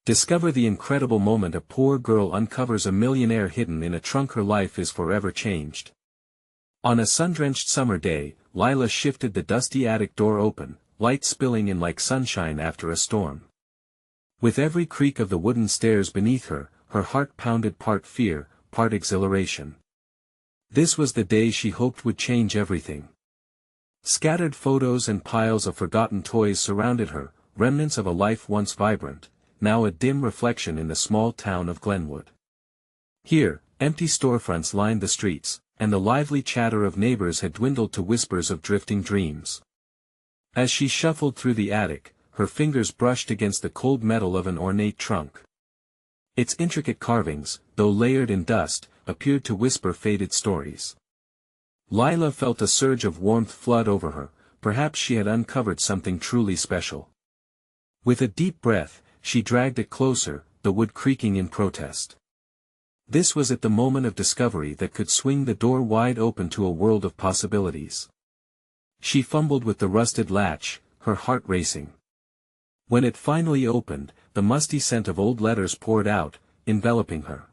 Discover the incredible moment a poor girl uncovers a millionaire hidden in a trunk. Her life is forever changed. On a sun-drenched summer day, Lila shifted the dusty attic door open, light spilling in like sunshine after a storm. With every creak of the wooden stairs beneath her, her heart pounded, part fear, part exhilaration. This was the day she hoped would change everything. Scattered photos and piles of forgotten toys surrounded her, remnants of a life once vibrant, now a dim reflection in the small town of Glenwood. Here, empty storefronts lined the streets, and the lively chatter of neighbors had dwindled to whispers of drifting dreams. As she shuffled through the attic, her fingers brushed against the cold metal of an ornate trunk. Its intricate carvings, though layered in dust, appeared to whisper faded stories. Lila felt a surge of warmth flood over her, perhaps she had uncovered something truly special. With a deep breath, she dragged it closer, the wood creaking in protest. This was at the moment of discovery that could swing the door wide open to a world of possibilities. She fumbled with the rusted latch, her heart racing. When it finally opened, the musty scent of old letters poured out, enveloping her.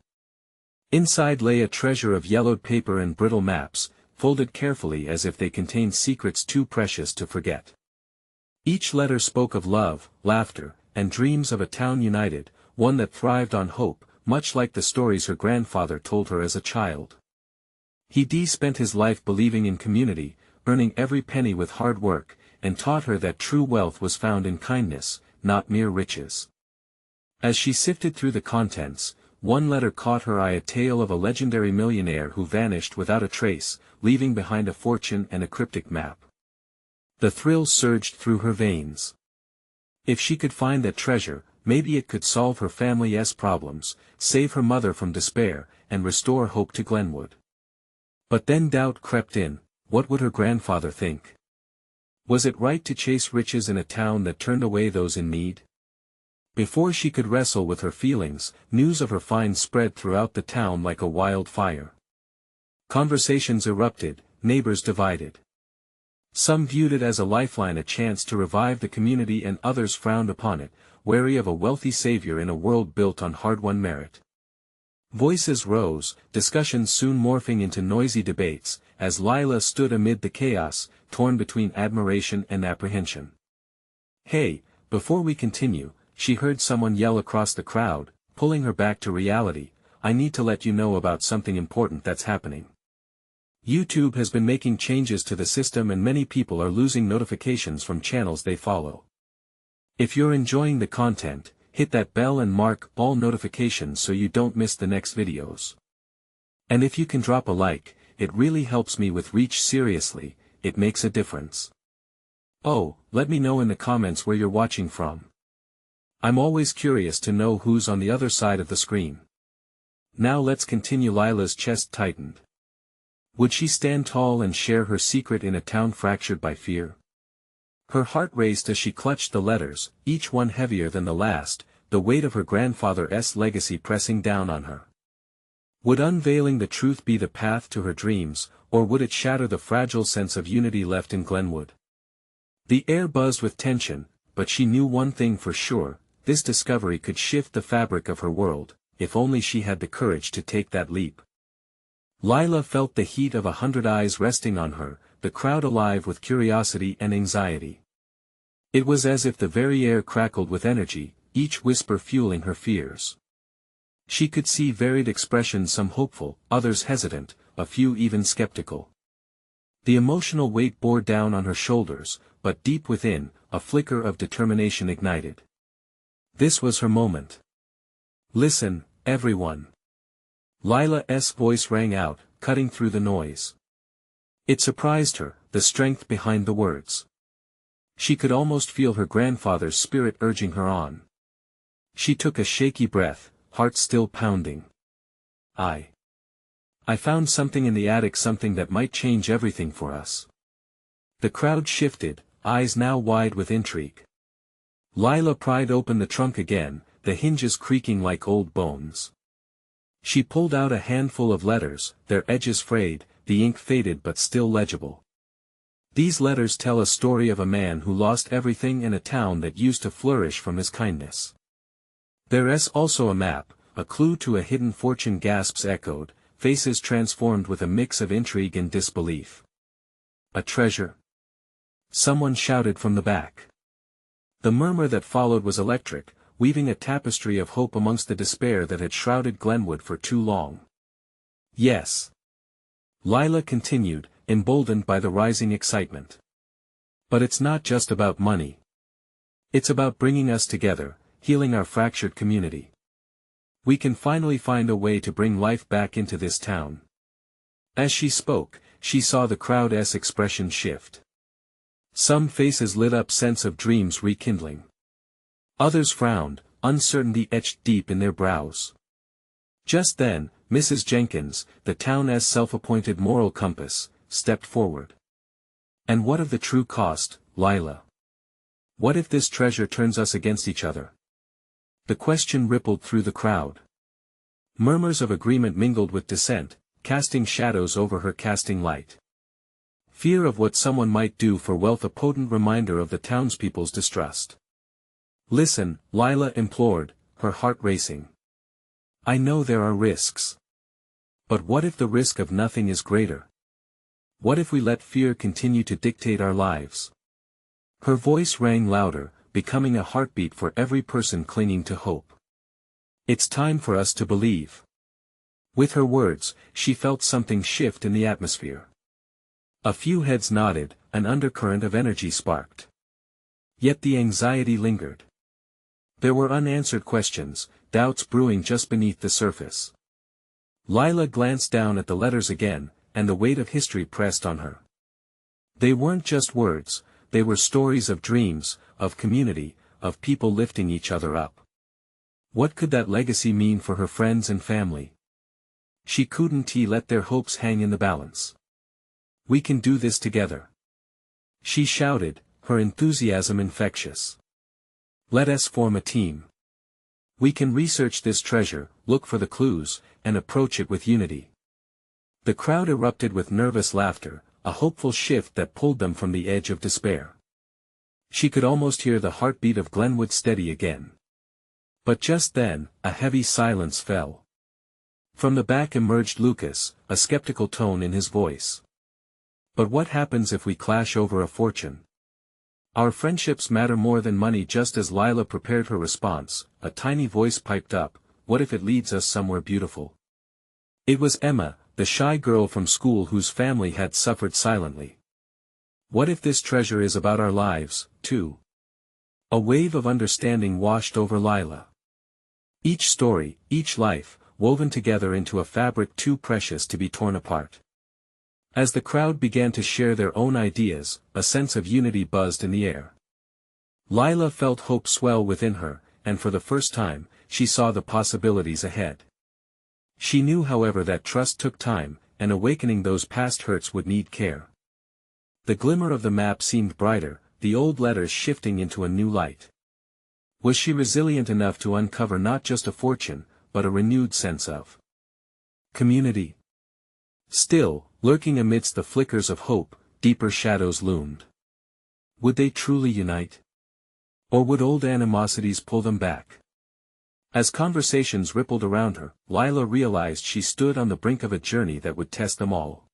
Inside lay a treasure of yellowed paper and brittle maps, folded carefully as if they contained secrets too precious to forget. Each letter spoke of love, laughter, and dreams of a town united, one that thrived on hope, much like the stories her grandfather told her as a child. He spent his life believing in community, earning every penny with hard work, and taught her that true wealth was found in kindness, not mere riches. As she sifted through the contents, one letter caught her eye, a tale of a legendary millionaire who vanished without a trace, leaving behind a fortune and a cryptic map. The thrill surged through her veins. If she could find that treasure, maybe it could solve her family's problems, save her mother from despair, and restore hope to Glenwood. But then doubt crept in. What would her grandfather think? Was it right to chase riches in a town that turned away those in need? Before she could wrestle with her feelings, news of her find spread throughout the town like a wildfire. Conversations erupted, neighbors divided. Some viewed it as a lifeline, a chance to revive the community, and others frowned upon it, wary of a wealthy savior in a world built on hard-won merit. Voices rose, discussions soon morphing into noisy debates, as Lila stood amid the chaos, torn between admiration and apprehension. "Hey, before we continue," she heard someone yell across the crowd, pulling her back to reality, "I need to let you know about something important that's happening. YouTube has been making changes to the system and many people are losing notifications from channels they follow. If you're enjoying the content, hit that bell and mark all notifications so you don't miss the next videos. And if you can drop a like, it really helps me with reach. Seriously, it makes a difference. Oh, let me know in the comments where you're watching from. I'm always curious to know who's on the other side of the screen. Now let's continue." Lila's chest tightened. Would she stand tall and share her secret in a town fractured by fear? Her heart raced as she clutched the letters, each one heavier than the last, the weight of her grandfather's legacy pressing down on her. Would unveiling the truth be the path to her dreams, or would it shatter the fragile sense of unity left in Glenwood? The air buzzed with tension, but she knew one thing for sure: this discovery could shift the fabric of her world, if only she had the courage to take that leap. Lila felt the heat of 100 eyes resting on her, the crowd alive with curiosity and anxiety. It was as if the very air crackled with energy, each whisper fueling her fears. She could see varied expressions, some hopeful, others hesitant, a few even skeptical. The emotional weight bore down on her shoulders, but deep within, a flicker of determination ignited. This was her moment. "Listen, everyone." Lila's voice rang out, cutting through the noise. It surprised her, the strength behind the words. She could almost feel her grandfather's spirit urging her on. She took a shaky breath, heart still pounding. I found something in the attic, something that might change everything for us." The crowd shifted, eyes now wide with intrigue. Lila pried open the trunk again, the hinges creaking like old bones. She pulled out a handful of letters, their edges frayed, the ink faded but still legible. These letters tell a story of a man who lost everything in a town that used to flourish from his kindness. There's also a map, a clue to a hidden fortune, gasps echoed, faces transformed with a mix of intrigue and disbelief. A treasure? Someone shouted from the back. The murmur that followed was electric, weaving a tapestry of hope amongst the despair that had shrouded Glenwood for too long. Yes. Lila continued, emboldened by the rising excitement. But it's not just about money. It's about bringing us together, healing our fractured community. We can finally find a way to bring life back into this town. As she spoke, she saw the crowd's expression shift. Some faces lit up, sense of dreams rekindling. Others frowned, uncertainty etched deep in their brows. Just then, Mrs. Jenkins, the town's self-appointed moral compass, stepped forward. And what of the true cost, Lila? What if this treasure turns us against each other? The question rippled through the crowd. Murmurs of agreement mingled with dissent, casting shadows over her, casting light. Fear of what someone might do for wealth, a potent reminder of the townspeople's distrust. Listen, Lila implored, her heart racing. I know there are risks. But what if the risk of nothing is greater? What if we let fear continue to dictate our lives? Her voice rang louder, becoming a heartbeat for every person clinging to hope. It's time for us to believe. With her words, she felt something shift in the atmosphere. A few heads nodded, an undercurrent of energy sparked. Yet the anxiety lingered. There were unanswered questions, doubts brewing just beneath the surface. Lila glanced down at the letters again, and the weight of history pressed on her. They weren't just words, they were stories of dreams, of community, of people lifting each other up. What could that legacy mean for her friends and family? She couldn't let their hopes hang in the balance. We can do this together. She shouted, her enthusiasm infectious. Let us form a team. We can research this treasure, look for the clues, and approach it with unity. The crowd erupted with nervous laughter, a hopeful shift that pulled them from the edge of despair. She could almost hear the heartbeat of Glenwood steady again. But just then, a heavy silence fell. From the back emerged Lucas, a skeptical tone in his voice. But what happens if we clash over a fortune? Our friendships matter more than money. Just as Lila prepared her response, a tiny voice piped up, what if it leads us somewhere beautiful? It was Emma, the shy girl from school whose family had suffered silently. What if this treasure is about our lives, too? A wave of understanding washed over Lila. Each story, each life, woven together into a fabric too precious to be torn apart. As the crowd began to share their own ideas, a sense of unity buzzed in the air. Lila felt hope swell within her, and for the first time, she saw the possibilities ahead. She knew, however, that trust took time, and awakening those past hurts would need care. The glimmer of the map seemed brighter, the old letters shifting into a new light. Was she resilient enough to uncover not just a fortune, but a renewed sense of community? Still, lurking amidst the flickers of hope, deeper shadows loomed. Would they truly unite? Or would old animosities pull them back? As conversations rippled around her, Lila realized she stood on the brink of a journey that would test them all.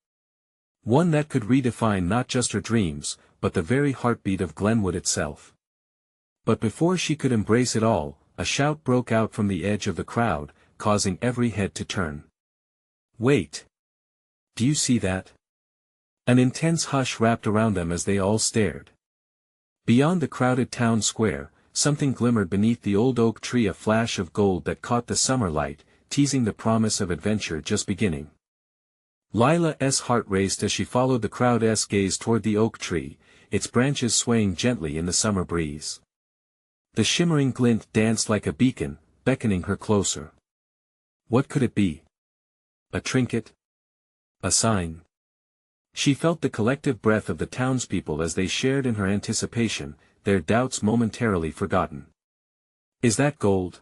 One that could redefine not just her dreams, but the very heartbeat of Glenwood itself. But before she could embrace it all, a shout broke out from the edge of the crowd, causing every head to turn. Wait! Do you see that? An intense hush wrapped around them as they all stared. Beyond the crowded town square, something glimmered beneath the old oak tree, a flash of gold that caught the summer light, teasing the promise of adventure just beginning. Lila's heart raced as she followed the crowd's gaze toward the oak tree, its branches swaying gently in the summer breeze. The shimmering glint danced like a beacon, beckoning her closer. What could it be? A trinket? A sign? She felt the collective breath of the townspeople as they shared in her anticipation, their doubts momentarily forgotten. Is that gold?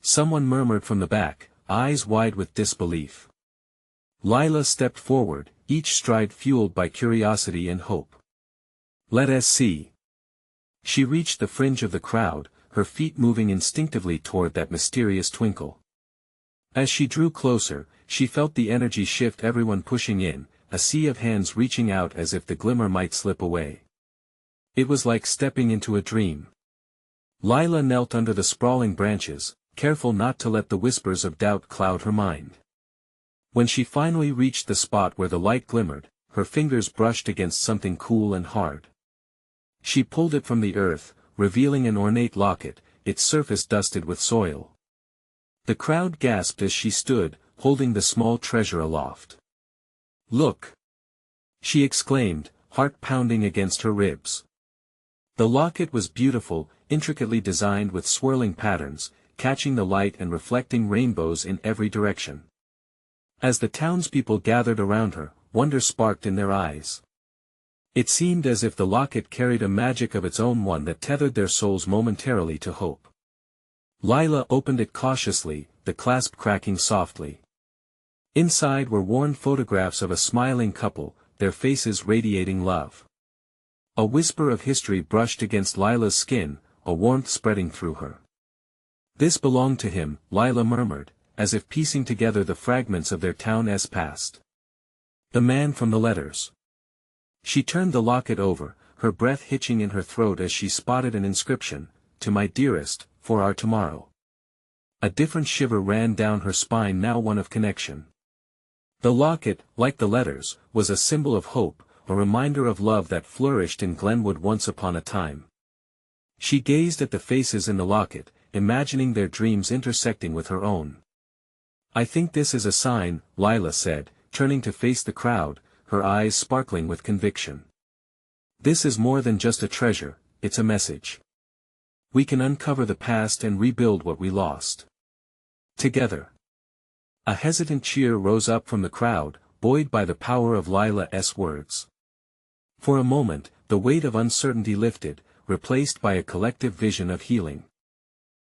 Someone murmured from the back, eyes wide with disbelief. Lila stepped forward, each stride fueled by curiosity and hope. Let us see. She reached the fringe of the crowd, her feet moving instinctively toward that mysterious twinkle. As she drew closer, she felt the energy shift, everyone pushing in, a sea of hands reaching out as if the glimmer might slip away. It was like stepping into a dream. Lila knelt under the sprawling branches, careful not to let the whispers of doubt cloud her mind. When she finally reached the spot where the light glimmered, her fingers brushed against something cool and hard. She pulled it from the earth, revealing an ornate locket, its surface dusted with soil. The crowd gasped as she stood, holding the small treasure aloft. "Look!" she exclaimed, heart pounding against her ribs. The locket was beautiful, intricately designed with swirling patterns, catching the light and reflecting rainbows in every direction. As the townspeople gathered around her, wonder sparked in their eyes. It seemed as if the locket carried a magic of its own, one that tethered their souls momentarily to hope. Lila opened it cautiously, the clasp cracking softly. Inside were worn photographs of a smiling couple, their faces radiating love. A whisper of history brushed against Lila's skin, a warmth spreading through her. "This belonged to him," Lila murmured, as if piecing together the fragments of their town's past. "The man from the letters." She turned the locket over, her breath hitching in her throat as she spotted an inscription, "To my dearest, for our tomorrow." A different shiver ran down her spine, now one of connection. The locket, like the letters, was a symbol of hope, a reminder of love that flourished in Glenwood once upon a time. She gazed at the faces in the locket, imagining their dreams intersecting with her own. "I think this is a sign," Lila said, turning to face the crowd, her eyes sparkling with conviction. "This is more than just a treasure, it's a message. We can uncover the past and rebuild what we lost. Together." A hesitant cheer rose up from the crowd, buoyed by the power of Lila's words. For a moment, the weight of uncertainty lifted, replaced by a collective vision of healing.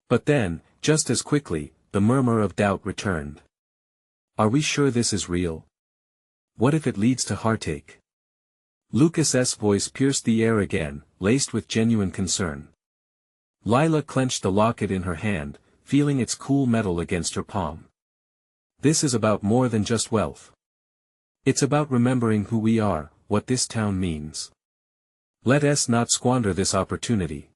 But then, just as quickly, the murmur of doubt returned. "Are we sure this is real? What if it leads to heartache?" Lucas's voice pierced the air again, laced with genuine concern. Lila clenched the locket in her hand, feeling its cool metal against her palm. "This is about more than just wealth. It's about remembering who we are, what this town means. Let us not squander this opportunity."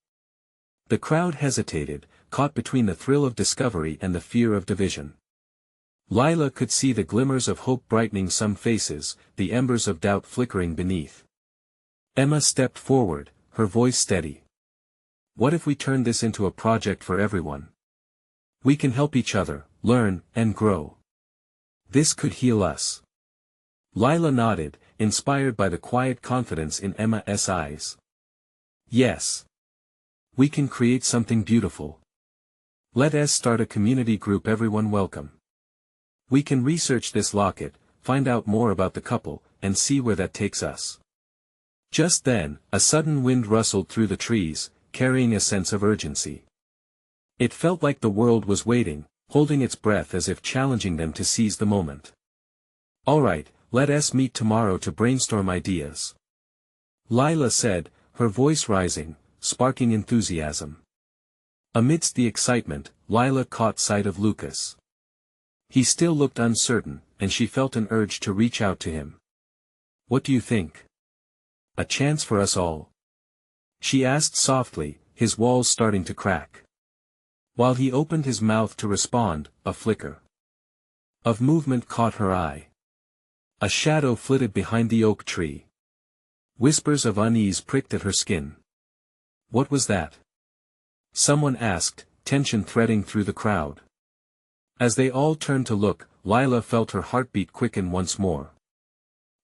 The crowd hesitated, caught between the thrill of discovery and the fear of division. Lila could see the glimmers of hope brightening some faces, the embers of doubt flickering beneath. Emma stepped forward, her voice steady. "What if we turn this into a project for everyone? We can help each other, learn, and grow. This could heal us." Lila nodded, inspired by the quiet confidence in Emma's eyes. "Yes. We can create something beautiful. Let us start a community group, everyone welcome. We can research this locket, find out more about the couple, and see where that takes us." Just then, a sudden wind rustled through the trees, carrying a sense of urgency. It felt like the world was waiting, holding its breath as if challenging them to seize the moment. "All right, let us meet tomorrow to brainstorm ideas," Lila said, her voice rising, sparking enthusiasm. Amidst the excitement, Lila caught sight of Lucas. He still looked uncertain, and she felt an urge to reach out to him. "What do you think? A chance for us all?" she asked softly, his walls starting to crack. While he opened his mouth to respond, a flicker of movement caught her eye. A shadow flitted behind the oak tree. Whispers of unease pricked at her skin. "What was that?" someone asked, tension threading through the crowd. As they all turned to look, Lila felt her heartbeat quicken once more.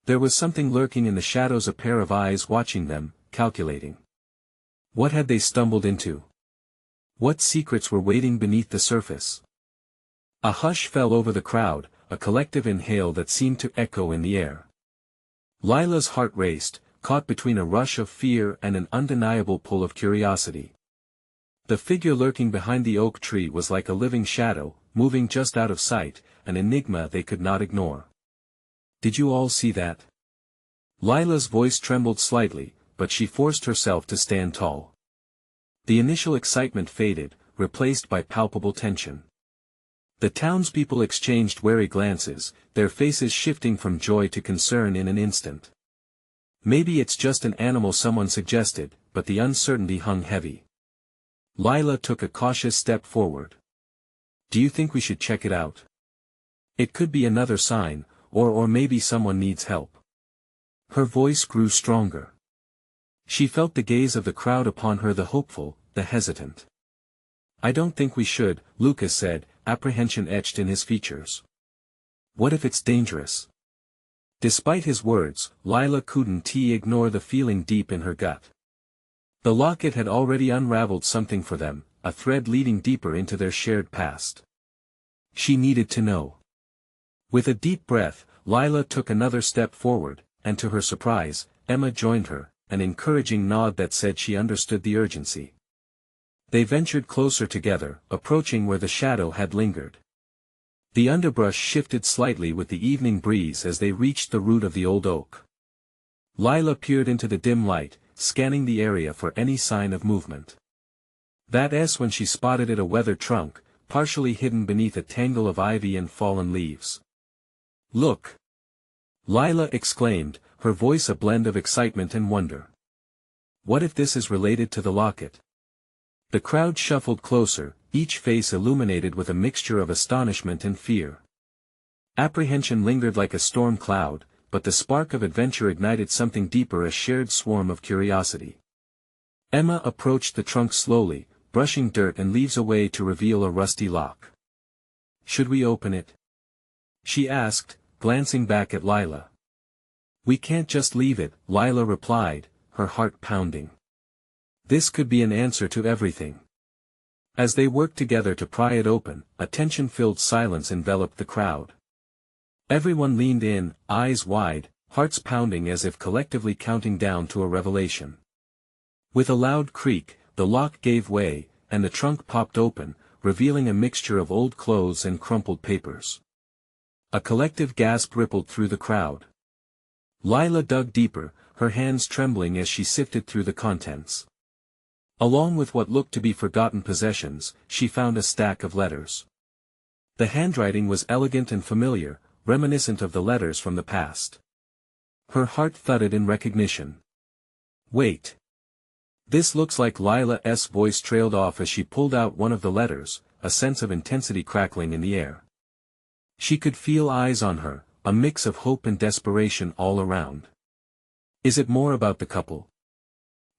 There was something lurking in the shadows, a pair of eyes watching them, calculating. What had they stumbled into? What secrets were waiting beneath the surface? A hush fell over the crowd, a collective inhale that seemed to echo in the air. Lila's heart raced, caught between a rush of fear and an undeniable pull of curiosity. The figure lurking behind the oak tree was like a living shadow, moving just out of sight, an enigma they could not ignore. "Did you all see that?" Lila's voice trembled slightly, but she forced herself to stand tall. The initial excitement faded, replaced by palpable tension. The townspeople exchanged wary glances, their faces shifting from joy to concern in an instant. Maybe it's just an animal, someone suggested, but the uncertainty hung heavy. Lila took a cautious step forward. Do you think we should check it out? It could be another sign, or maybe someone needs help. Her voice grew stronger. She felt the gaze of the crowd upon her, the hopeful, the hesitant. I don't think we should, Lucas said, apprehension etched in his features. What if it's dangerous? Despite his words, Lila couldn't ignore the feeling deep in her gut. The locket had already unraveled something for them, a thread leading deeper into their shared past. She needed to know. With a deep breath, Lila took another step forward, and to her surprise, Emma joined her, an encouraging nod that said she understood the urgency. They ventured closer together, approaching where the shadow had lingered. The underbrush shifted slightly with the evening breeze as they reached the root of the old oak. Lila peered into the dim light, scanning the area for any sign of movement. That's when she spotted a weathered trunk, partially hidden beneath a tangle of ivy and fallen leaves. Look! Lila exclaimed, her voice a blend of excitement and wonder. What if this is related to the locket? The crowd shuffled closer, each face illuminated with a mixture of astonishment and fear. Apprehension lingered like a storm cloud, but the spark of adventure ignited something deeper, a shared swarm of curiosity. Emma approached the trunk slowly, brushing dirt and leaves away to reveal a rusty lock. Should we open it? She asked, glancing back at Lila. We can't just leave it, Lila replied, her heart pounding. This could be an answer to everything. As they worked together to pry it open, a tension-filled silence enveloped the crowd. Everyone leaned in, eyes wide, hearts pounding as if collectively counting down to a revelation. With a loud creak, the lock gave way, and the trunk popped open, revealing a mixture of old clothes and crumpled papers. A collective gasp rippled through the crowd. Lila dug deeper, her hands trembling as she sifted through the contents. Along with what looked to be forgotten possessions, she found a stack of letters. The handwriting was elegant and familiar, reminiscent of the letters from the past. Her heart thudded in recognition. Wait. This looks like Lila's voice trailed off as she pulled out one of the letters, a sense of intensity crackling in the air. She could feel eyes on her, a mix of hope and desperation all around. Is it more about the couple?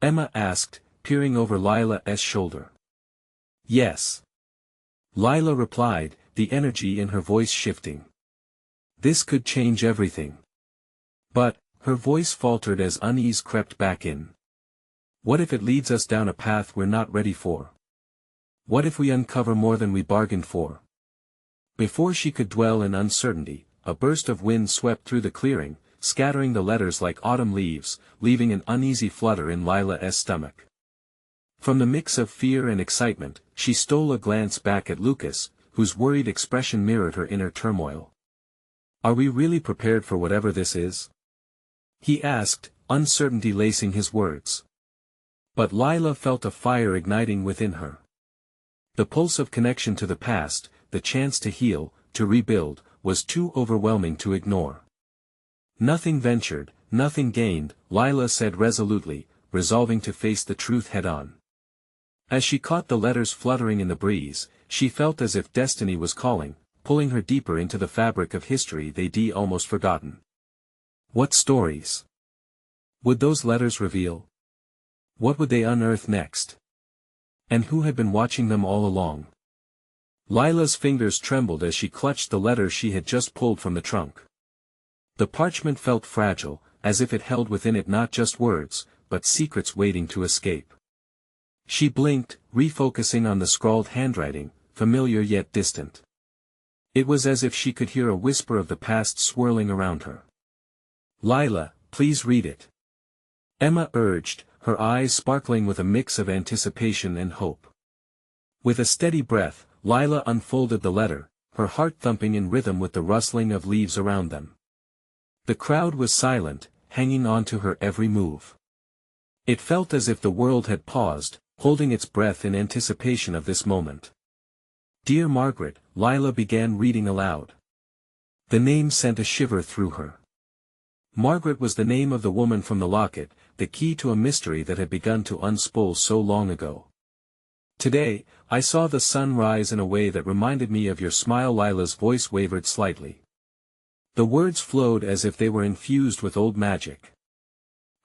Emma asked, peering over Lila's shoulder. Yes. Lila replied, the energy in her voice shifting. This could change everything. But, her voice faltered as unease crept back in. What if it leads us down a path we're not ready for? What if we uncover more than we bargained for? Before she could dwell in uncertainty, a burst of wind swept through the clearing, scattering the letters like autumn leaves, leaving an uneasy flutter in Lila's stomach. From the mix of fear and excitement, she stole a glance back at Lucas, whose worried expression mirrored her inner turmoil. Are we really prepared for whatever this is? He asked, uncertainty lacing his words. But Lila felt a fire igniting within her. The pulse of connection to the past, the chance to heal, to rebuild, was too overwhelming to ignore. Nothing ventured, nothing gained, Lila said resolutely, resolving to face the truth head-on. As she caught the letters fluttering in the breeze, she felt as if destiny was calling, pulling her deeper into the fabric of history they'd almost forgotten. What stories would those letters reveal? What would they unearth next? And who had been watching them all along? Lila's fingers trembled as she clutched the letter she had just pulled from the trunk. The parchment felt fragile, as if it held within it not just words, but secrets waiting to escape. She blinked, refocusing on the scrawled handwriting, familiar yet distant. It was as if she could hear a whisper of the past swirling around her. Lila, please read it. Emma urged, her eyes sparkling with a mix of anticipation and hope. With a steady breath, Lila unfolded the letter, her heart thumping in rhythm with the rustling of leaves around them. The crowd was silent, hanging on to her every move. It felt as if the world had paused, holding its breath in anticipation of this moment. "Dear Margaret," Lila began reading aloud. The name sent a shiver through her. Margaret was the name of the woman from the locket, the key to a mystery that had begun to unspool so long ago. "Today, I saw the sun rise in a way that reminded me of your smile." Lila's voice wavered slightly. The words flowed as if they were infused with old magic.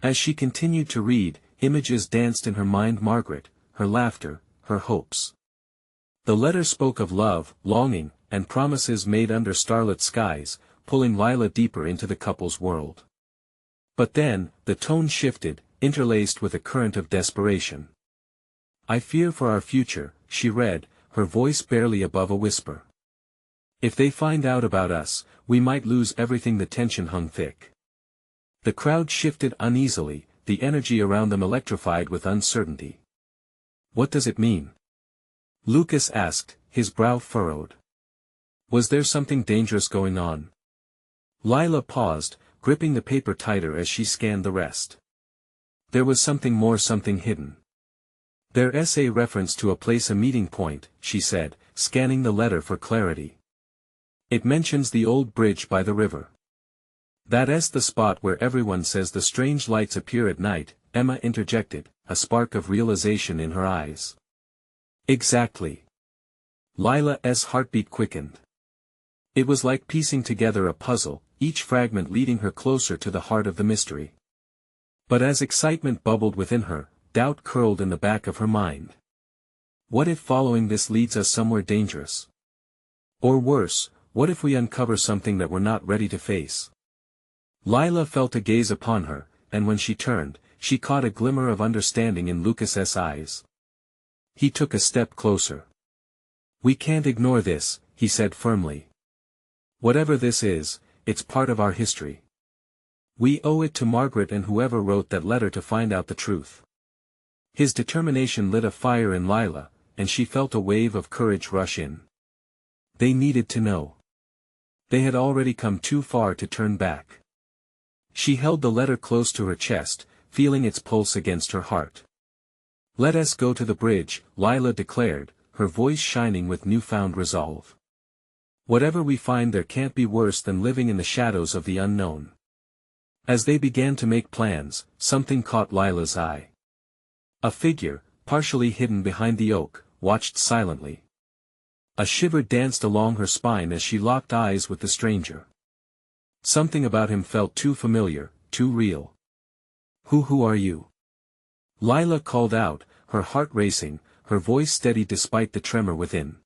As she continued to read, images danced in her mind: Margaret, her laughter, her hopes. The letter spoke of love, longing, and promises made under starlit skies, pulling Lila deeper into the couple's world. But then, the tone shifted, interlaced with a current of desperation. "I fear for our future," she read, her voice barely above a whisper. "If they find out about us, we might lose everything." The tension hung thick. The crowd shifted uneasily, the energy around them electrified with uncertainty. "What does it mean?" Lucas asked, his brow furrowed. Was there something dangerous going on? Lila paused, gripping the paper tighter as she scanned the rest. There was something more, something hidden. "Their essay reference to a place, a meeting point," she said, scanning the letter for clarity. "It mentions the old bridge by the river. That's the spot where everyone says the strange lights appear at night," Emma interjected, a spark of realization in her eyes. "Exactly." Lila's heartbeat quickened. It was like piecing together a puzzle, each fragment leading her closer to the heart of the mystery. But as excitement bubbled within her, doubt curled in the back of her mind. What if following this leads us somewhere dangerous? Or worse, what if we uncover something that we're not ready to face? Lila felt a gaze upon her, and when she turned, she caught a glimmer of understanding in Lucas's eyes. He took a step closer. "We can't ignore this," he said firmly. "Whatever this is, it's part of our history. We owe it to Margaret and whoever wrote that letter to find out the truth." His determination lit a fire in Lila, and she felt a wave of courage rush in. They needed to know. They had already come too far to turn back. She held the letter close to her chest, feeling its pulse against her heart. "Let us go to the bridge," Lila declared, her voice shining with newfound resolve. "Whatever we find there can't be worse than living in the shadows of the unknown." As they began to make plans, something caught Lila's eye. A figure, partially hidden behind the oak, watched silently. A shiver danced along her spine as she locked eyes with the stranger. Something about him felt too familiar, too real. Who are you?" Lila called out, her heart racing, her voice steady despite the tremor within.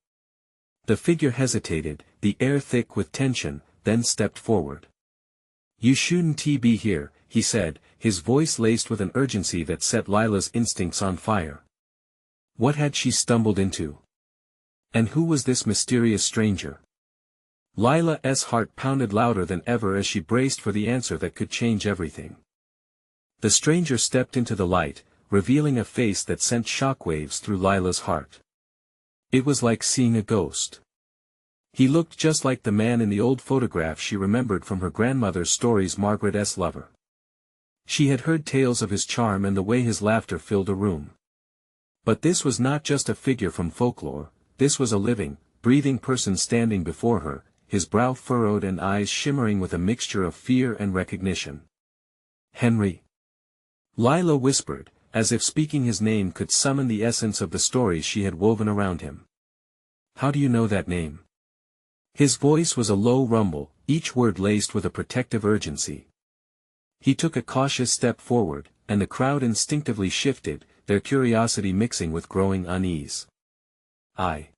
The figure hesitated, the air thick with tension, then stepped forward. "You shouldn't be here," he said, his voice laced with an urgency that set Lila's instincts on fire. What had she stumbled into? And who was this mysterious stranger? Lila's heart pounded louder than ever as she braced for the answer that could change everything. The stranger stepped into the light, revealing a face that sent shockwaves through Lila's heart. It was like seeing a ghost. He looked just like the man in the old photograph she remembered from her grandmother's stories, Margaret's lover. She had heard tales of his charm and the way his laughter filled a room. But this was not just a figure from folklore, this was a living, breathing person standing before her, his brow furrowed and eyes shimmering with a mixture of fear and recognition. "Henry." Lila whispered, as if speaking his name could summon the essence of the stories she had woven around him. "How do you know that name?" His voice was a low rumble, each word laced with a protective urgency. He took a cautious step forward, and the crowd instinctively shifted, their curiosity mixing with growing unease. I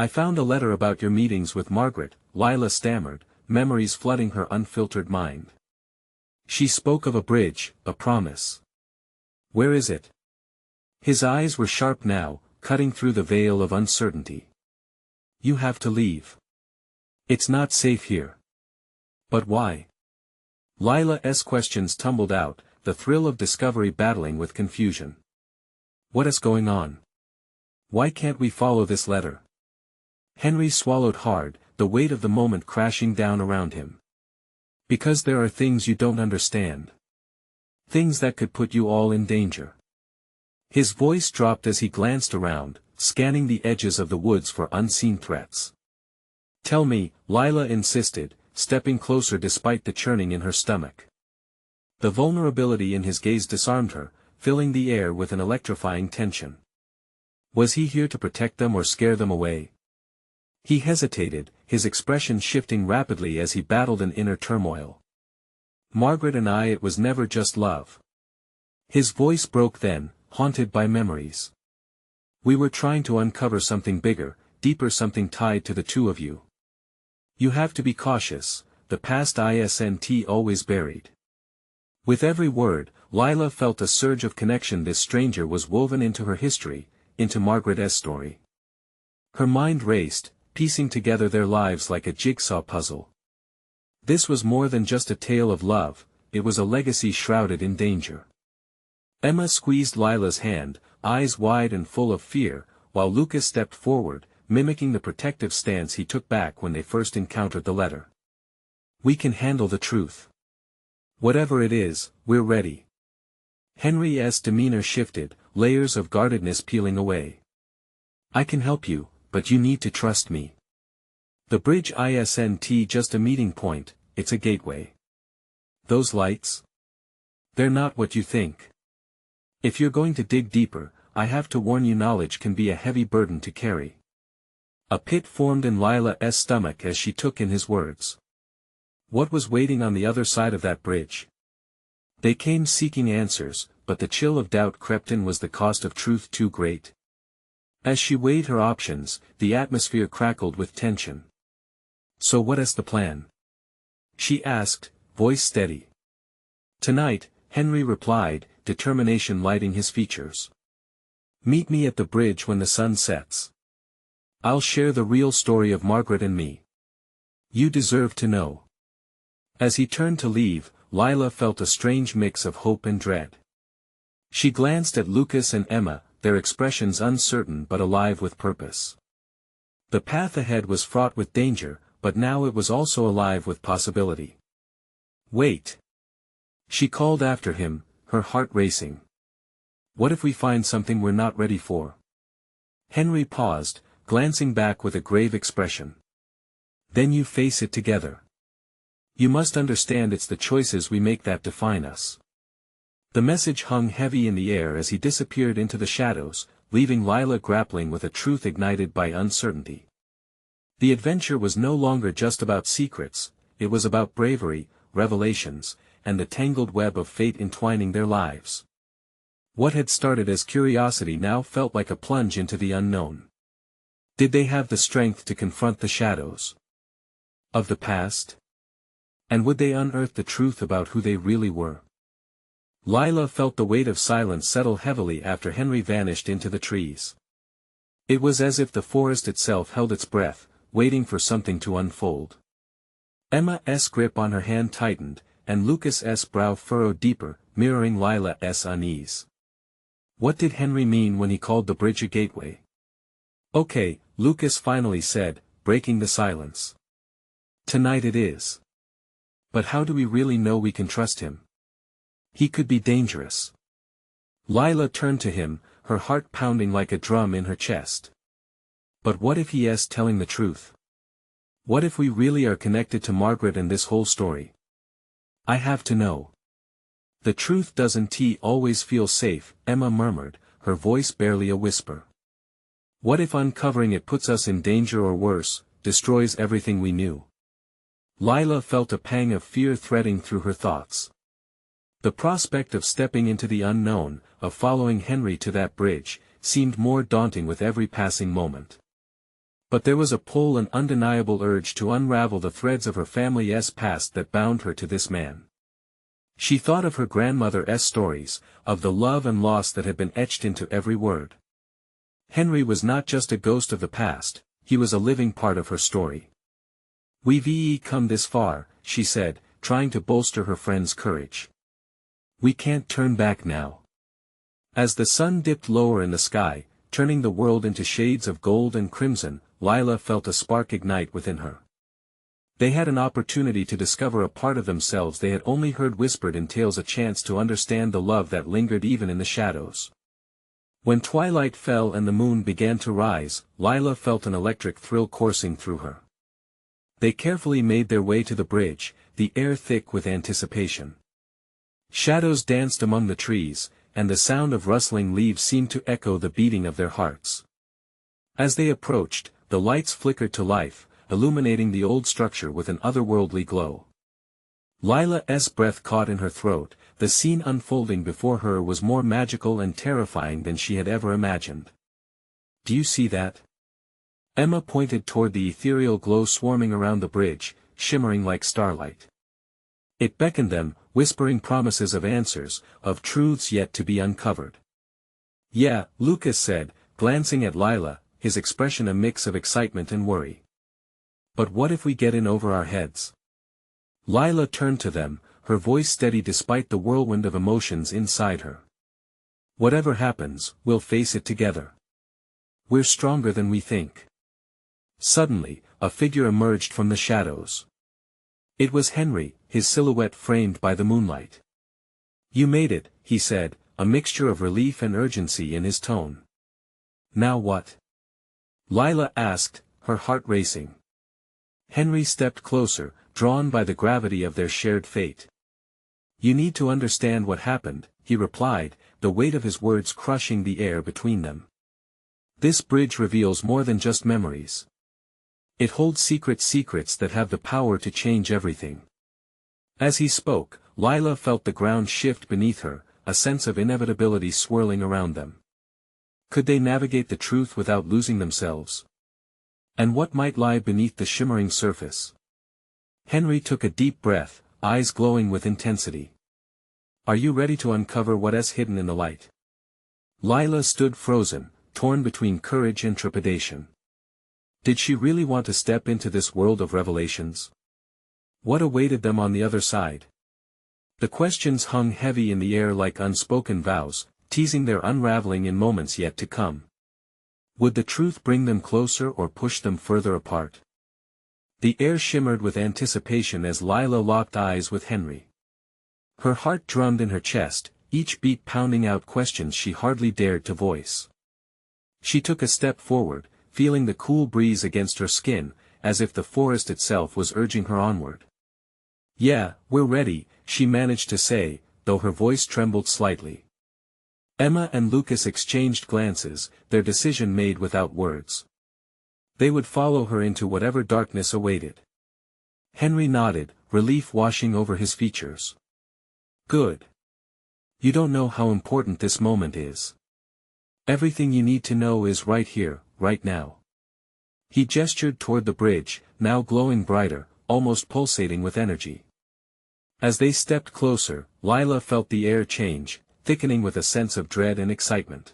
found a letter about your meetings with Margaret," Lila stammered, memories flooding her unfiltered mind. She spoke of a bridge, a promise. "Where is it?" His eyes were sharp now, cutting through the veil of uncertainty. "You have to leave. It's not safe here." "But why?" Lila's questions tumbled out, the thrill of discovery battling with confusion. "What is going on? Why can't we follow this letter?" Henry swallowed hard, the weight of the moment crashing down around him. "Because there are things you don't understand. Things that could put you all in danger." His voice dropped as he glanced around, scanning the edges of the woods for unseen threats. "Tell me," Lila insisted, stepping closer despite the churning in her stomach. The vulnerability in his gaze disarmed her, filling the air with an electrifying tension. Was he here to protect them or scare them away? He hesitated, his expression shifting rapidly as he battled an inner turmoil. "Margaret and I, it was never just love." His voice broke then, haunted by memories. "We were trying to uncover something bigger, deeper, something tied to the two of you. You have to be cautious, the past isn't always buried." With every word, Lila felt a surge of connection. This stranger was woven into her history, into Margaret's story. Her mind raced, piecing together their lives like a jigsaw puzzle. This was more than just a tale of love, it was a legacy shrouded in danger. Emma squeezed Lila's hand, eyes wide and full of fear, while Lucas stepped forward, mimicking the protective stance he took back when they first encountered the letter. "We can handle the truth. Whatever it is, we're ready." Henry's demeanor shifted, layers of guardedness peeling away. "I can help you, but you need to trust me. The bridge isn't just a meeting point, it's a gateway. Those lights? They're not what you think. If you're going to dig deeper, I have to warn you, knowledge can be a heavy burden to carry." A pit formed in Lila's stomach as she took in his words. What was waiting on the other side of that bridge? They came seeking answers, but the chill of doubt crept in. Was the cost of truth too great? As she weighed her options, the atmosphere crackled with tension. "So what is the plan?" she asked, voice steady. "Tonight," Henry replied, determination lighting his features. "Meet me at the bridge when the sun sets. I'll share the real story of Margaret and me. You deserve to know." As he turned to leave, Lila felt a strange mix of hope and dread. She glanced at Lucas and Emma, their expressions uncertain but alive with purpose. The path ahead was fraught with danger, but now it was also alive with possibility. "Wait!" she called after him, her heart racing. "What if we find something we're not ready for?" Henry paused, glancing back with a grave expression. "Then you face it together. You must understand it's the choices we make that define us." The message hung heavy in the air as he disappeared into the shadows, leaving Lila grappling with a truth ignited by uncertainty. The adventure was no longer just about secrets, it was about bravery, revelations, and the tangled web of fate entwining their lives. What had started as curiosity now felt like a plunge into the unknown. Did they have the strength to confront the shadows of the past? And would they unearth the truth about who they really were? Lila felt the weight of silence settle heavily after Henry vanished into the trees. It was as if the forest itself held its breath, waiting for something to unfold. Emma's grip on her hand tightened, and Lucas's brow furrowed deeper, mirroring Lila's unease. What did Henry mean when he called the bridge a gateway? "Okay," Lucas finally said, breaking the silence. "Tonight it is. But how do we really know we can trust him? He could be dangerous." Lila turned to him, her heart pounding like a drum in her chest. "But what if he is telling the truth? What if we really are connected to Margaret and this whole story? I have to know." "The truth doesn't always feel safe," Emma murmured, her voice barely a whisper. "What if uncovering it puts us in danger or worse, destroys everything we knew?" Lila felt a pang of fear threading through her thoughts. The prospect of stepping into the unknown, of following Henry to that bridge, seemed more daunting with every passing moment. But there was a pull, an undeniable urge to unravel the threads of her family's past that bound her to this man. She thought of her grandmother's stories, of the love and loss that had been etched into every word. Henry was not just a ghost of the past, he was a living part of her story. "We've come this far," she said, trying to bolster her friend's courage. "We can't turn back now." As the sun dipped lower in the sky, turning the world into shades of gold and crimson, Lila felt a spark ignite within her. They had an opportunity to discover a part of themselves they had only heard whispered in tales, a chance to understand the love that lingered even in the shadows. When twilight fell and the moon began to rise, Lila felt an electric thrill coursing through her. They carefully made their way to the bridge, the air thick with anticipation. Shadows danced among the trees, and the sound of rustling leaves seemed to echo the beating of their hearts. As they approached, the lights flickered to life, illuminating the old structure with an otherworldly glow. Lila's breath caught in her throat. The scene unfolding before her was more magical and terrifying than she had ever imagined. "Do you see that?" Emma pointed toward the ethereal glow swarming around the bridge, shimmering like starlight. It beckoned them, whispering promises of answers, of truths yet to be uncovered. "Yeah," Lucas said, glancing at Lila, his expression a mix of excitement and worry. "But what if we get in over our heads?" Lila turned to them, her voice steady despite the whirlwind of emotions inside her. "Whatever happens, we'll face it together. We're stronger than we think." Suddenly, a figure emerged from the shadows. It was Henry, his silhouette framed by the moonlight. "You made it," he said, a mixture of relief and urgency in his tone. "Now what?" Lila asked, her heart racing. Henry stepped closer, drawn by the gravity of their shared fate. "You need to understand what happened," he replied, the weight of his words crushing the air between them. "This bridge reveals more than just memories. It holds secrets that have the power to change everything." As he spoke, Lila felt the ground shift beneath her, a sense of inevitability swirling around them. Could they navigate the truth without losing themselves? And what might lie beneath the shimmering surface? Henry took a deep breath, eyes glowing with intensity. "Are you ready to uncover what is hidden in the light?" Lila stood frozen, torn between courage and trepidation. Did she really want to step into this world of revelations? What awaited them on the other side? The questions hung heavy in the air like unspoken vows, teasing their unraveling in moments yet to come. Would the truth bring them closer or push them further apart? The air shimmered with anticipation as Lila locked eyes with Henry. Her heart drummed in her chest, each beat pounding out questions she hardly dared to voice. She took a step forward, feeling the cool breeze against her skin, as if the forest itself was urging her onward. "Yeah, we're ready," she managed to say, though her voice trembled slightly. Emma and Lucas exchanged glances, their decision made without words. They would follow her into whatever darkness awaited. Henry nodded, relief washing over his features. "Good. You don't know how important this moment is. Everything you need to know is right here, right now." He gestured toward the bridge, now glowing brighter, almost pulsating with energy. As they stepped closer, Lila felt the air change, thickening with a sense of dread and excitement.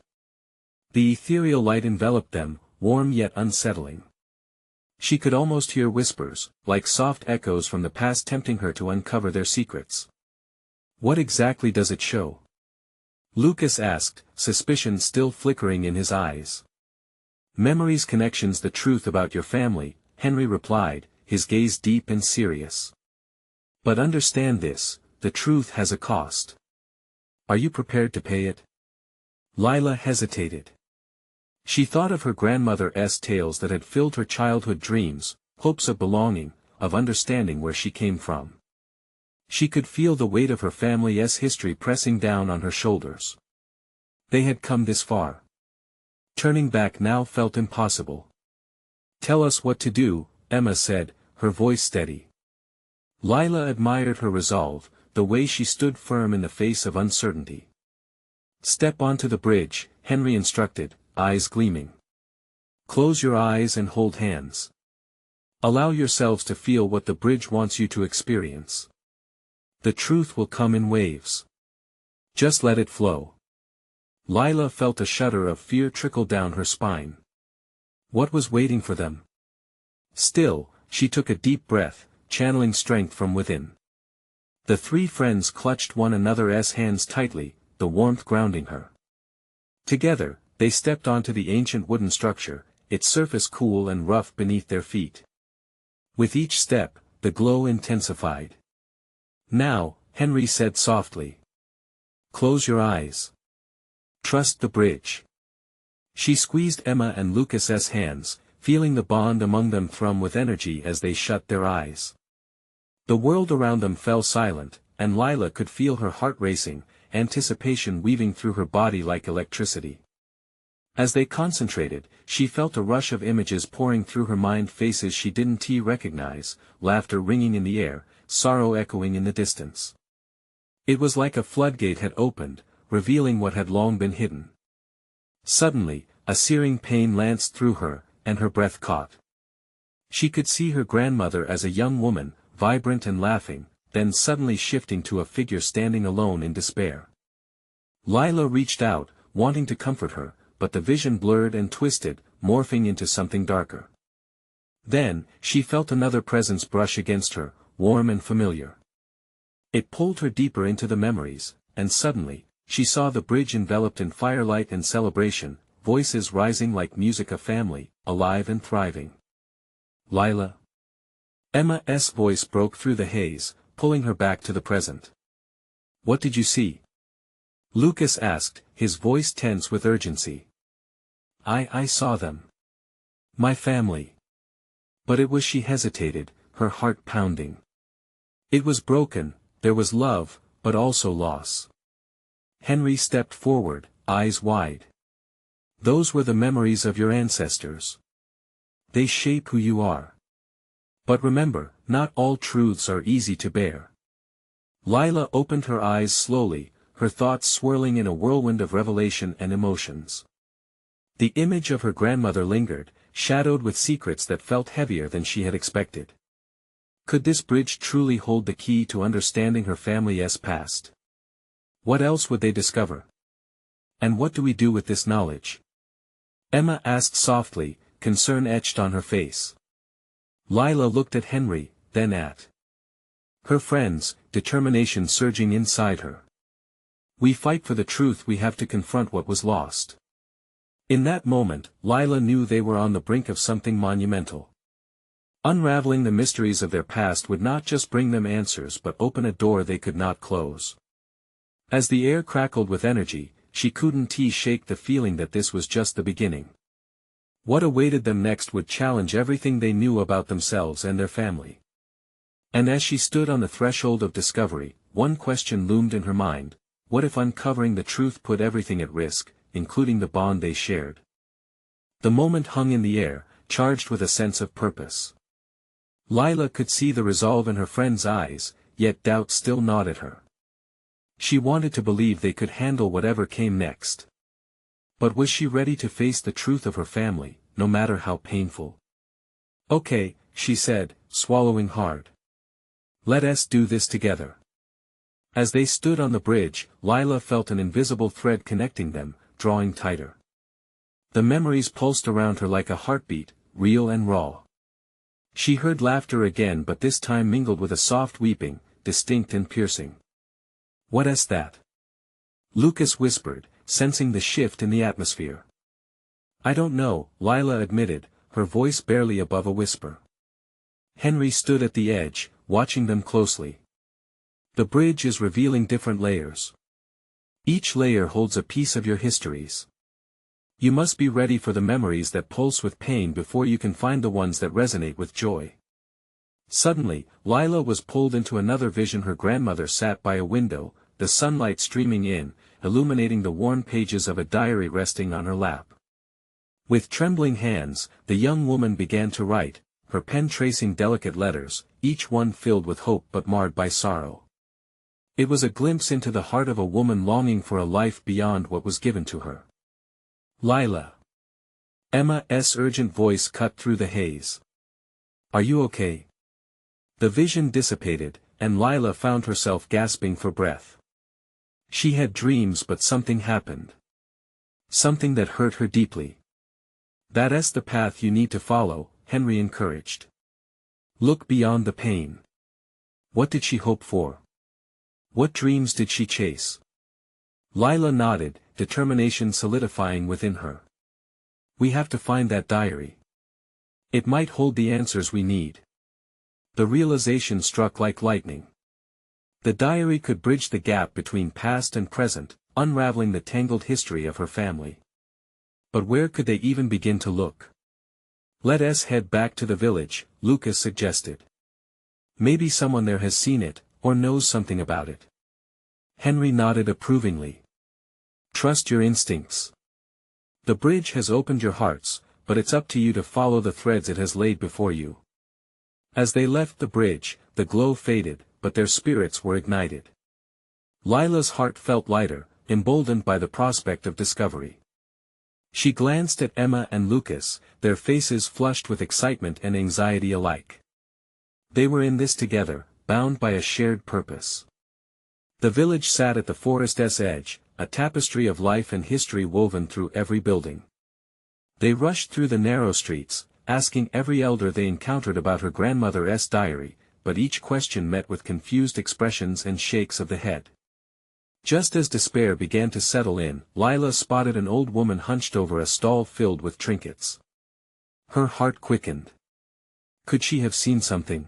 The ethereal light enveloped them, warm yet unsettling. She could almost hear whispers, like soft echoes from the past tempting her to uncover their secrets. "What exactly does it show?" Lucas asked, suspicion still flickering in his eyes. "Memories, connections, the truth about your family," Henry replied, his gaze deep and serious. "But understand this, the truth has a cost. Are you prepared to pay it?" Lila hesitated. She thought of her grandmother's tales that had filled her childhood dreams, hopes of belonging, of understanding where she came from. She could feel the weight of her family's history pressing down on her shoulders. They had come this far. Turning back now felt impossible. "Tell us what to do," Emma said, her voice steady. Lila admired her resolve, the way she stood firm in the face of uncertainty. "Step onto the bridge," Henry instructed, eyes gleaming. "Close your eyes and hold hands. Allow yourselves to feel what the bridge wants you to experience. The truth will come in waves. Just let it flow." Lila felt a shudder of fear trickle down her spine. What was waiting for them? Still, she took a deep breath, channeling strength from within. The three friends clutched one another's hands tightly, the warmth grounding her. Together, they stepped onto the ancient wooden structure, its surface cool and rough beneath their feet. With each step, the glow intensified. "Now," Henry said softly. "Close your eyes. Trust the bridge." She squeezed Emma and Lucas's hands, feeling the bond among them thrum with energy as they shut their eyes. The world around them fell silent, and Lila could feel her heart racing, anticipation weaving through her body like electricity. As they concentrated, she felt a rush of images pouring through her mind, faces she didn't recognize, laughter ringing in the air, sorrow echoing in the distance. It was like a floodgate had opened, revealing what had long been hidden. Suddenly, a searing pain lanced through her, and her breath caught. She could see her grandmother as a young woman, vibrant and laughing, then suddenly shifting to a figure standing alone in despair. Lila reached out, wanting to comfort her, but the vision blurred and twisted, morphing into something darker. Then, she felt another presence brush against her, warm and familiar. It pulled her deeper into the memories, and suddenly, she saw the bridge enveloped in firelight and celebration, voices rising like music, a family, alive and thriving. Lila? Emma's voice broke through the haze, pulling her back to the present. What did you see? Lucas asked, his voice tense with urgency. I saw them. My family. But it was, she hesitated, her heart pounding. It was broken, there was love, but also loss. Henry stepped forward, eyes wide. Those were the memories of your ancestors. They shape who you are. But remember, not all truths are easy to bear. Lila opened her eyes slowly, her thoughts swirling in a whirlwind of revelation and emotions. The image of her grandmother lingered, shadowed with secrets that felt heavier than she had expected. Could this bridge truly hold the key to understanding her family's past? What else would they discover? And what do we do with this knowledge? Emma asked softly, concern etched on her face. Lila looked at Henry, then at her friends, determination surging inside her. We fight for the truth, we have to confront what was lost. In that moment, Lila knew they were on the brink of something monumental. Unraveling the mysteries of their past would not just bring them answers but open a door they could not close. As the air crackled with energy, she couldn't shake the feeling that this was just the beginning. What awaited them next would challenge everything they knew about themselves and their family. And as she stood on the threshold of discovery, one question loomed in her mind: what if uncovering the truth put everything at risk, including the bond they shared? The moment hung in the air, charged with a sense of purpose. Lila could see the resolve in her friend's eyes, yet doubt still gnawed at her. She wanted to believe they could handle whatever came next. But was she ready to face the truth of her family, no matter how painful? Okay, she said, swallowing hard. Let us do this together. As they stood on the bridge, Lila felt an invisible thread connecting them, drawing tighter. The memories pulsed around her like a heartbeat, real and raw. She heard laughter again, but this time mingled with a soft weeping, distinct and piercing. What is that? Lucas whispered, sensing the shift in the atmosphere. I don't know, Lila admitted, her voice barely above a whisper. Henry stood at the edge, watching them closely. The bridge is revealing different layers. Each layer holds a piece of your histories. You must be ready for the memories that pulse with pain before you can find the ones that resonate with joy. Suddenly, Lila was pulled into another vision. Her grandmother sat by a window, the sunlight streaming in, illuminating the worn pages of a diary resting on her lap. With trembling hands, the young woman began to write, her pen tracing delicate letters, each one filled with hope but marred by sorrow. It was a glimpse into the heart of a woman longing for a life beyond what was given to her. Lila. Emma's urgent voice cut through the haze. Are you okay? The vision dissipated, and Lila found herself gasping for breath. She had dreams, but something happened. Something that hurt her deeply. That's the path you need to follow, Henry encouraged. Look beyond the pain. What did she hope for? What dreams did she chase? Lila nodded, determination solidifying within her. We have to find that diary. It might hold the answers we need. The realization struck like lightning. The diary could bridge the gap between past and present, unraveling the tangled history of her family. But where could they even begin to look? "Let us head back to the village," Lucas suggested. "Maybe someone there has seen it, or knows something about it." Henry nodded approvingly. "Trust your instincts. The bridge has opened your hearts, but it's up to you to follow the threads it has laid before you." As they left the bridge, the glow faded, but their spirits were ignited. Lila's heart felt lighter, emboldened by the prospect of discovery. She glanced at Emma and Lucas, their faces flushed with excitement and anxiety alike. They were in this together, bound by a shared purpose. The village sat at the forest's edge, a tapestry of life and history woven through every building. They rushed through the narrow streets, asking every elder they encountered about her grandmother's diary, but each question met with confused expressions and shakes of the head. Just as despair began to settle in, Lila spotted an old woman hunched over a stall filled with trinkets. Her heart quickened. Could she have seen something?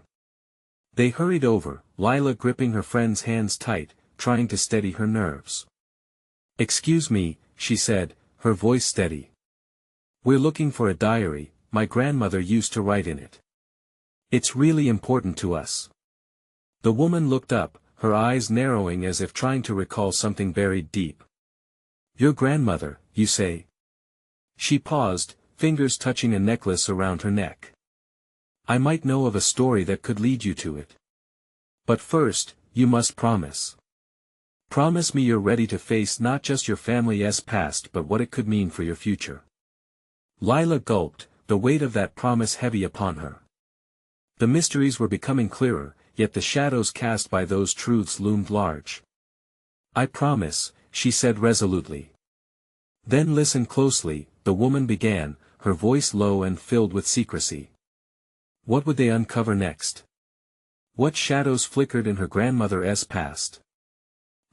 They hurried over, Lila gripping her friend's hands tight, trying to steady her nerves. "Excuse me," she said, her voice steady. "We're looking for a diary my grandmother used to write in it. It's really important to us." The woman looked up, her eyes narrowing as if trying to recall something buried deep. "Your grandmother, you say?" She paused, fingers touching a necklace around her neck. "I might know of a story that could lead you to it. But first, you must promise. Promise me you're ready to face not just your family's past but what it could mean for your future." Lila gulped, the weight of that promise heavy upon her. The mysteries were becoming clearer, yet the shadows cast by those truths loomed large. "I promise," she said resolutely. "Then listen closely," the woman began, her voice low and filled with secrecy. What would they uncover next? What shadows flickered in her grandmother's past?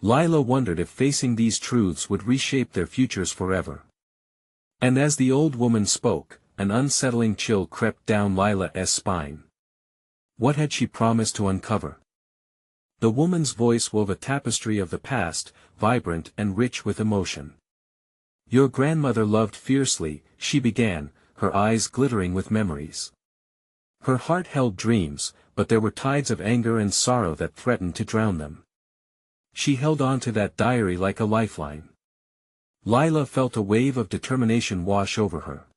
Lila wondered if facing these truths would reshape their futures forever. And as the old woman spoke, an unsettling chill crept down Lila's spine. What had she promised to uncover? The woman's voice wove a tapestry of the past, vibrant and rich with emotion. "Your grandmother loved fiercely," she began, her eyes glittering with memories. Her heart held dreams, but there were tides of anger and sorrow that threatened to drown them. She held on to that diary like a lifeline. Lila felt a wave of determination wash over her.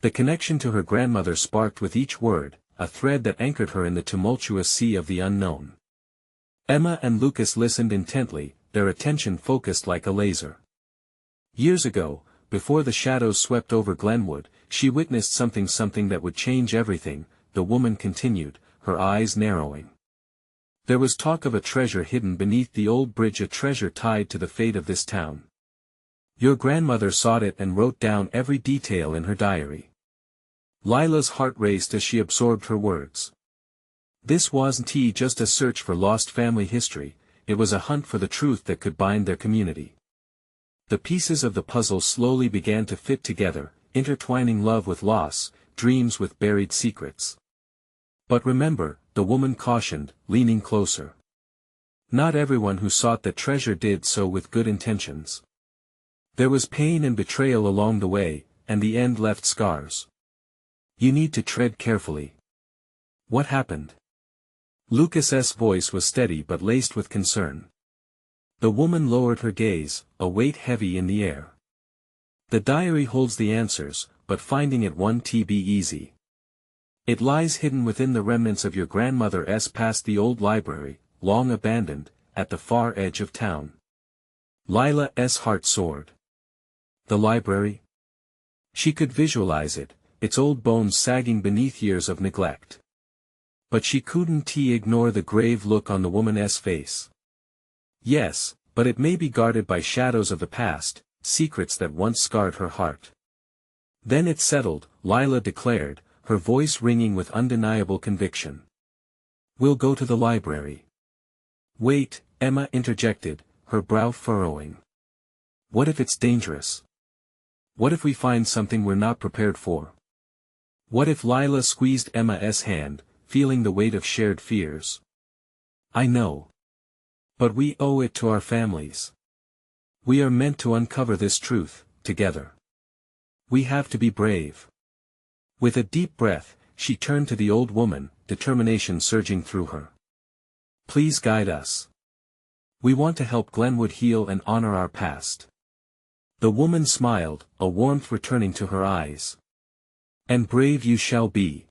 The connection to her grandmother sparked with each word, a thread that anchored her in the tumultuous sea of the unknown. Emma and Lucas listened intently, their attention focused like a laser. "Years ago, before the shadows swept over Glenwood, she witnessed something that would change everything," the woman continued, her eyes narrowing. "There was talk of a treasure hidden beneath the old bridge, a treasure tied to the fate of this town. Your grandmother sought it and wrote down every detail in her diary." Lila's heart raced as she absorbed her words. This wasn't just a search for lost family history, it was a hunt for the truth that could bind their community. The pieces of the puzzle slowly began to fit together, intertwining love with loss, dreams with buried secrets. "But remember," the woman cautioned, leaning closer. "Not everyone who sought the treasure did so with good intentions. There was pain and betrayal along the way, and the end left scars. You need to tread carefully." "What happened?" Lucas's voice was steady but laced with concern. The woman lowered her gaze, a weight heavy in the air. "The diary holds the answers, but finding it won't be easy. It lies hidden within the remnants of your grandmother's past, the old library, long abandoned, at the far edge of town." Lila's heart soared. The library? She could visualize it, its old bones sagging beneath years of neglect. But she couldn't ignore the grave look on the woman's face. "Yes, but it may be guarded by shadows of the past, secrets that once scarred her heart." "Then it's settled," Lila declared, her voice ringing with undeniable conviction. "We'll go to the library." "Wait," Emma interjected, her brow furrowing. "What if it's dangerous? What if we find something we're not prepared for?" "What if—" Lila squeezed Emma's hand, feeling the weight of shared fears. "I know. But we owe it to our families. We are meant to uncover this truth, together." We have to be brave. With a deep breath, she turned to the old woman, determination surging through her. Please guide us. We want to help Glenwood heal and honor our past. The woman smiled, a warmth returning to her eyes. And brave you shall be.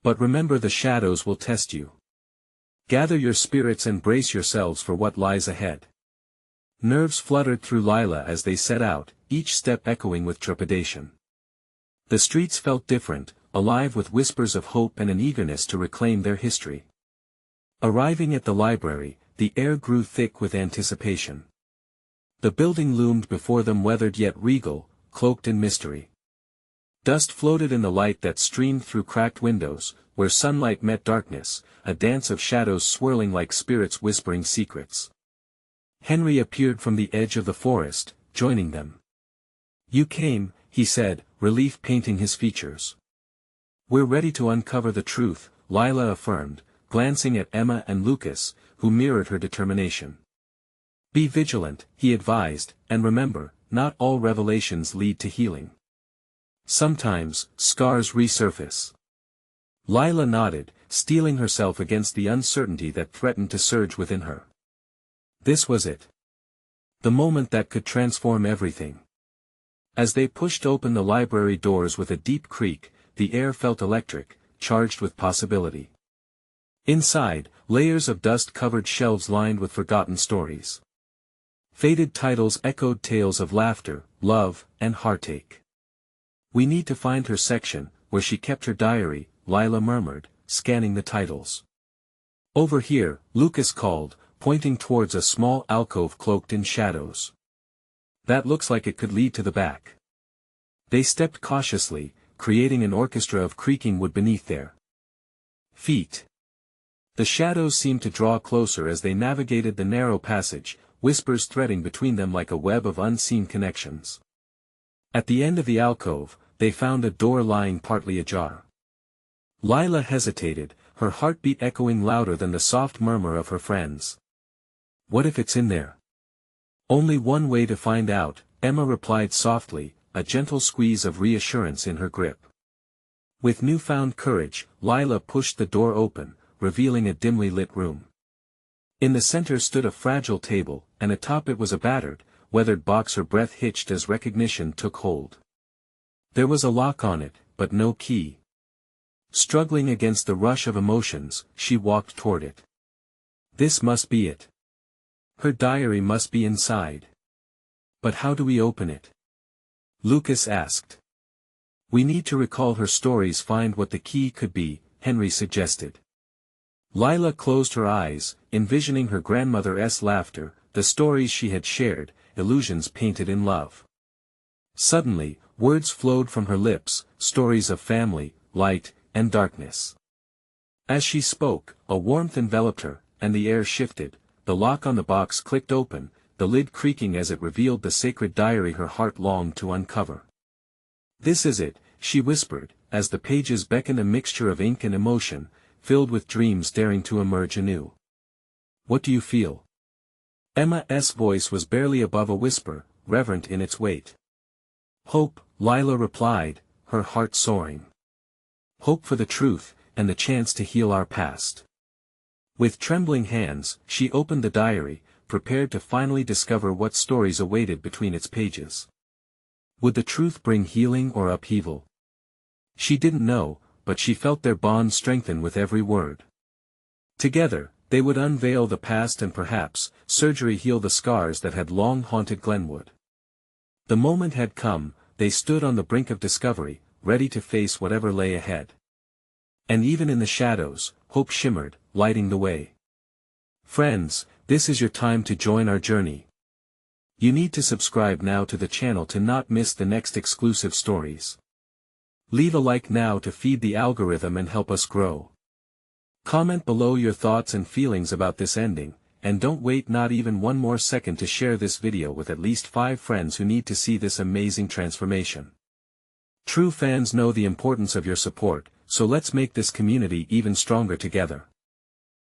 But remember, the shadows will test you. Gather your spirits and brace yourselves for what lies ahead. Nerves fluttered through Lila as they set out, each step echoing with trepidation. The streets felt different, alive with whispers of hope and an eagerness to reclaim their history. Arriving at the library, the air grew thick with anticipation. The building loomed before them, weathered yet regal, cloaked in mystery. Dust floated in the light that streamed through cracked windows, where sunlight met darkness, a dance of shadows swirling like spirits whispering secrets. Henry appeared from the edge of the forest, joining them. You came, he said, relief painting his features. We're ready to uncover the truth, Lila affirmed, glancing at Emma and Lucas, who mirrored her determination. Be vigilant, he advised, and remember, not all revelations lead to healing. Sometimes, scars resurface. Lila nodded, steeling herself against the uncertainty that threatened to surge within her. This was it. The moment that could transform everything. As they pushed open the library doors with a deep creak, the air felt electric, charged with possibility. Inside, layers of dust covered shelves lined with forgotten stories. Faded titles echoed tales of laughter, love, and heartache. We need to find her section, where she kept her diary, Lila murmured, scanning the titles. Over here, Lucas called, pointing towards a small alcove cloaked in shadows. That looks like it could lead to the back. They stepped cautiously, creating an orchestra of creaking wood beneath their feet. The shadows seemed to draw closer as they navigated the narrow passage, whispers threading between them like a web of unseen connections. At the end of the alcove, they found a door lying partly ajar. Lila hesitated, her heartbeat echoing louder than the soft murmur of her friends. What if it's in there? Only one way to find out, Emma replied softly, a gentle squeeze of reassurance in her grip. With newfound courage, Lila pushed the door open, revealing a dimly lit room. In the center stood a fragile table, and atop it was a battered, weathered box. Her breath hitched as recognition took hold. There was a lock on it, but no key. Struggling against the rush of emotions, she walked toward it. This must be it. Her diary must be inside. But how do we open it? Lucas asked. We need to recall her stories, find what the key could be, Henry suggested. Lila closed her eyes, envisioning her grandmother's laughter, the stories she had shared, illusions painted in love. Suddenly, words flowed from her lips, stories of family, light, and darkness. As she spoke, a warmth enveloped her, and the air shifted, the lock on the box clicked open, the lid creaking as it revealed the sacred diary her heart longed to uncover. This is it, she whispered, as the pages beckoned, a mixture of ink and emotion, filled with dreams daring to emerge anew. What do you feel? Emma's voice was barely above a whisper, reverent in its weight. Hope, Lila replied, her heart soaring. Hope for the truth, and the chance to heal our past. With trembling hands, she opened the diary, prepared to finally discover what stories awaited between its pages. Would the truth bring healing or upheaval? She didn't know, but she felt their bond strengthen with every word. Together, they would unveil the past and perhaps, surgery heal the scars that had long haunted Glenwood. The moment had come, they stood on the brink of discovery, ready to face whatever lay ahead. And even in the shadows, hope shimmered, lighting the way. Friends, this is your time to join our journey. You need to subscribe now to the channel to not miss the next exclusive stories. Leave a like now to feed the algorithm and help us grow. Comment below your thoughts and feelings about this ending, and don't wait not even one more second to share this video with at least 5 friends who need to see this amazing transformation. True fans know the importance of your support, so let's make this community even stronger together.